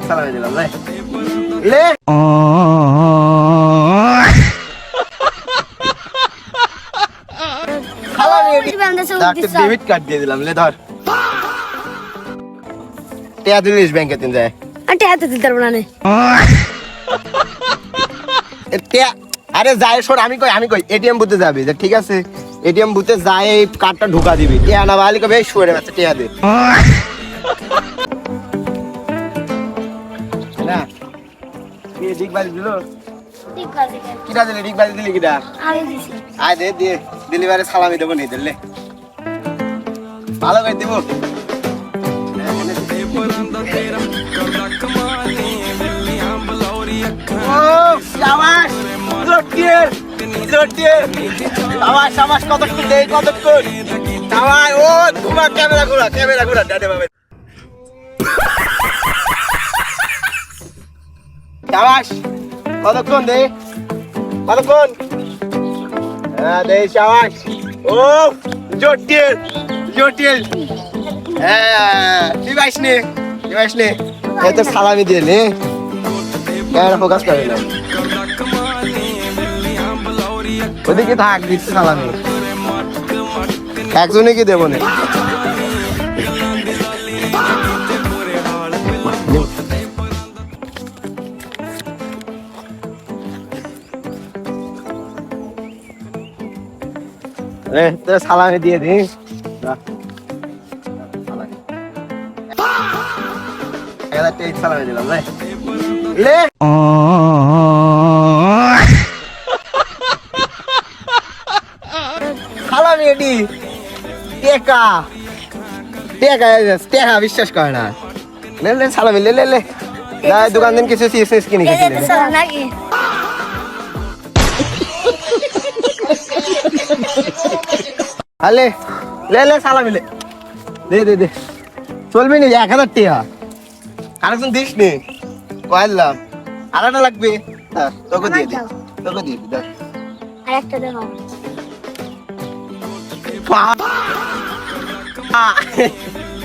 সালামি দিলাম লে ডেবিট কার্ড দিয়ে দিলাম লে ধর টিয়া দিলিস ব্যাংকে তিন যায় টিয়াতে দিতে পারবো না টিয়া আরে যায় সর আমি কই এটিএম বুথে যাবি ঠিক আছে এটিএম বুথে যায় এই কার্ডটা ঢোকা দিবি টিয়া না বালি কবে শুয়ে রে টিয়া দে না কি দিক বাজি দিল কিটা দিলি দিক বাজি দিলি কিটা আমি দিছি আয় দে দিয়ে ডেলিভারি সালামি দেবো নি দিলে ভালো করে দিব কতক্ষণ দে কতক্ষণ দে শাবাশ ও জটিল জটিল হ্যাঁ তুই পাইস নে এই তো সালামি দিয়ে নে ক্যামেরা ফোকাস করে না ওদিকে থাক দিচ্ছে সালামি একজনে কি দেবো না তোর সালামি দিয়ে দি সালামি দিলাম লে সালামি এটি টেকা টেকা টেকা বিশ্বাস করে না লে সালামি লে লে লে দোকান দিন কিছু সিএসএস কিনে গেছে নাকি আলে লে লে সালামি লে দে দে দে চলবি না 1000 টাকা আরেকজন দিস নে কইলাম আরেকটা লাগবে তোকে দিয়ে দে তোকে দিয়ে দে আরেকটা দাও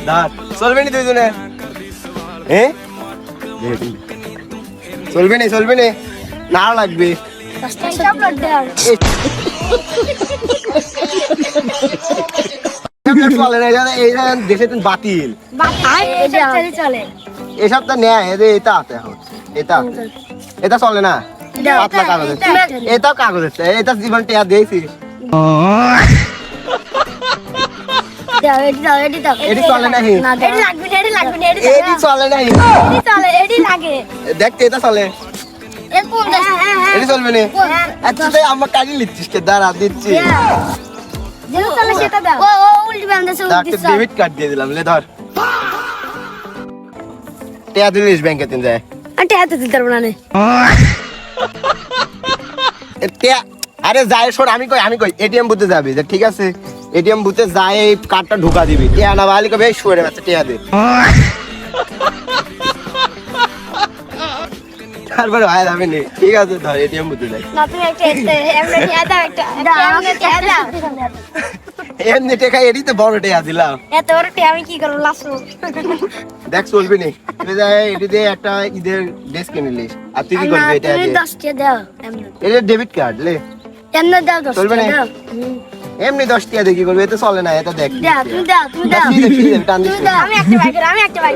দাঁত চলবে নি দুইজনে হ্যাঁ চলবে নি না লাগবে চলে না এই দেশে বাতিল চলে এসব তো নেয় এটা আছে এখন এটা চলে না পাতলা কাগজ এটাও কাগজ এটা জীবন টেয়া দিয়েছি এটি চলে নাহি এটি চলে নাহি দেখতে এটা চলে এটি চলবে না আচ্ছা আমার কাজে লিখছিস কে দাঁড়া দিচ্ছি ডেবিট কার্ড দিয়ে দিলাম লে ধর টিয়া দিলিস ব্যাংকে তিন যায় টিয়াতে দিতে পারবো না টিয়া আরে যায় সর আমি কই এটিএম বুথে যাবি ঠিক আছে এটিএম বুথে যায় এই কার্ডটা ঢোকা দিবি টিয়া না বালি কবে শুয়ে রে টিয়া দে তারপরে হয় যাবে নি ঠিক আছে ধর এটিএম বুথে যাই এমনি টেকা এটি তো বড় টিয়া দিলাম এত বড় টিয়া আমি কি করবো লাসু দেখ চলবি নি এটি দিয়ে একটা ঈদের ড্রেস কিনে নিলিস আর তুই কি করবি এটা দিয়ে 10 টাকা দাও এটা ডেবিট কার্ড লে এমনি দাও 10 চলবে না টাকা দাও এমনি 10 টাকা দিয়ে কি করবি এটা চলে না এটা দেখ দাও তুমি দাও টান দিস আমি একটা বাইক